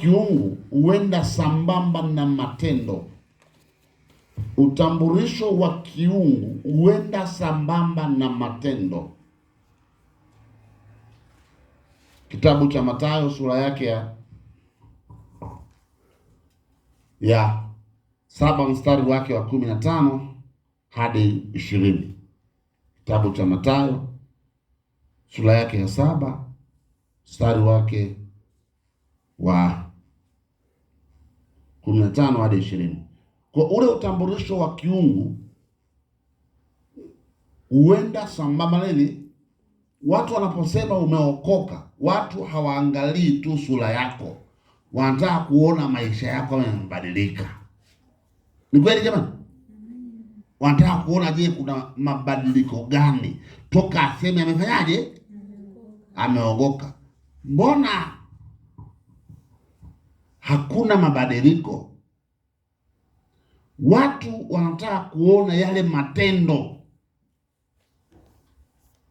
kiungu huenda sambamba na matendo. Utambulisho wa kiungu huenda sambamba na matendo. Kitabu cha Mathayo sura yake ya 7 mstari wake wa 15 hadi 20. Kitabu cha Mathayo sura yake ya 7 mstari wake wa 15 hadi 20. Kwa ule utambulisho wa kiungu huenda sambamba nini? Watu wanaposema umeokoka, watu hawaangalii tu sura yako, wanataka kuona maisha yako yamebadilika. Ni kweli jamani? Wanataka kuona, je, kuna mabadiliko gani toka aseme amefanyaje, ameokoka. Mbona hakuna mabadiliko? Watu wanataka kuona yale matendo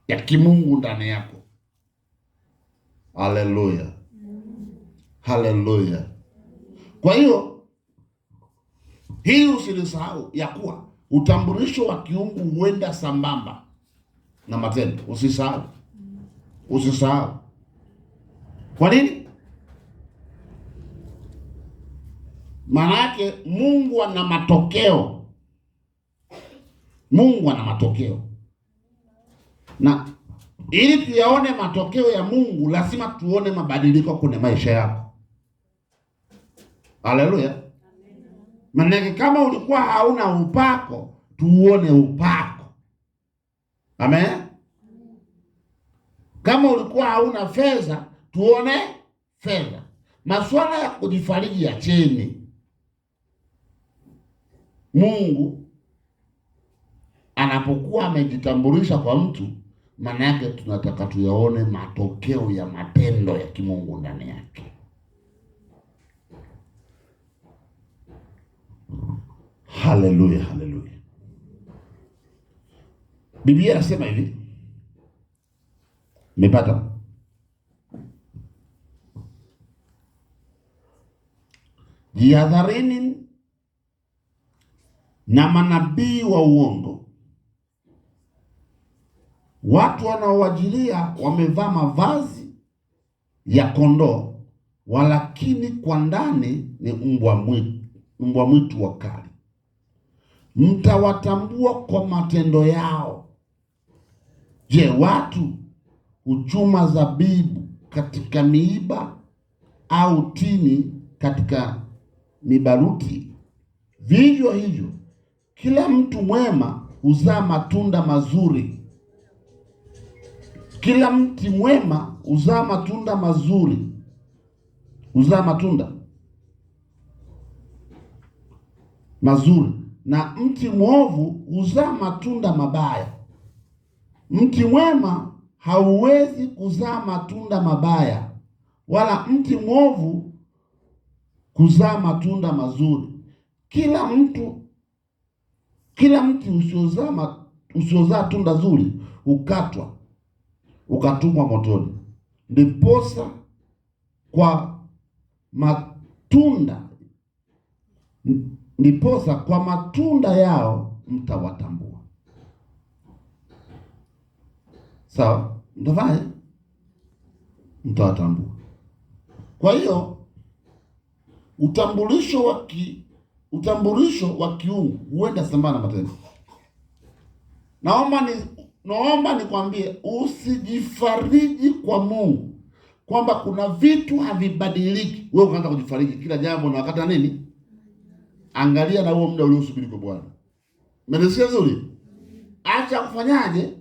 ya kimungu ndani yako. Haleluya, haleluya. Kwa hiyo hii usilisahau ya kuwa utambulisho wa kiungu huenda sambamba na matendo. Usisahau, usisahau. Kwa nini? Maana yake Mungu ana matokeo. Mungu ana matokeo, na ili tuyaone matokeo ya Mungu lazima tuone mabadiliko kwenye maisha yako. Haleluya. Maana yake kama ulikuwa hauna upako, tuone upako. Amen. Kama ulikuwa hauna fedha, tuone fedha. Masuala ya kujifariji ya chini. Mungu anapokuwa amejitambulisha kwa mtu, maana yake tunataka tuyaone matokeo ya matendo ya kimungu ndani yake. Haleluya, haleluya. Biblia inasema hivi, umepata? Jihadharini na manabii wa uongo, watu wanaowajilia wamevaa mavazi ya kondoo, walakini kwa ndani ni mbwa mwitu wakali. Mtawatambua kwa matendo yao. Je, watu huchuma zabibu katika miiba au tini katika mibaruti? Vivyo hivyo kila mtu mwema huzaa matunda mazuri. Kila mti mwema huzaa matunda mazuri, huzaa matunda mazuri, na mti mwovu huzaa matunda mabaya. Mti mwema hauwezi kuzaa matunda mabaya, wala mti mwovu kuzaa matunda mazuri. Kila mti usiozaa tunda zuri ukatwa, ukatumwa motoni. Ndiposa kwa matunda yao mtawatambua. Sawa? Mtafanya? Mtawatambua. Kwa hiyo utambulisho wa kiungu huenda sambamba na matendo. Naomba nikwambie, usijifariji kwa Mungu kwamba kuna vitu havibadiliki, wewe ukaanza kujifariji kila jambo na wakati nini. Angalia na huo muda uliosubiri kwa Bwana. Umenisikia vizuri? Acha kufanyaje?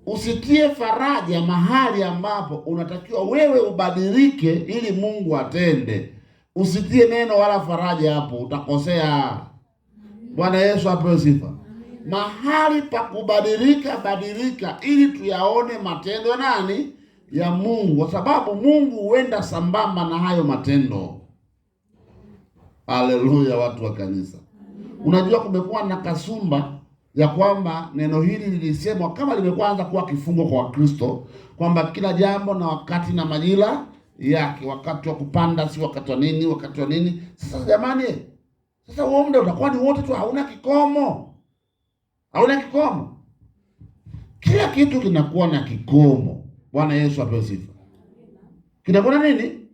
Usitie faraja mahali ambapo unatakiwa wewe ubadilike ili Mungu atende. Usitie neno wala faraja hapo, utakosea. Bwana Yesu apewe sifa. Mahali pa kubadilika, badilika ili tuyaone matendo ya nani? Ya Mungu, kwa sababu Mungu huenda sambamba na hayo matendo. Haleluya, watu wa kanisa. Unajua kumekuwa na kasumba ya kwamba neno hili lilisemwa kama limekuanza kuwa kifungo kwa Wakristo, kwamba kila jambo na wakati na majira yake, wakati wa kupanda, si wakati wa nini, wakati wa nini. Sasa jamani, sasa huo muda utakuwa ni wote tu, hauna kikomo, hauna kikomo. Kila kitu kinakuwa na kikomo. Bwana Yesu apewe sifa. Kinakuwa na nini?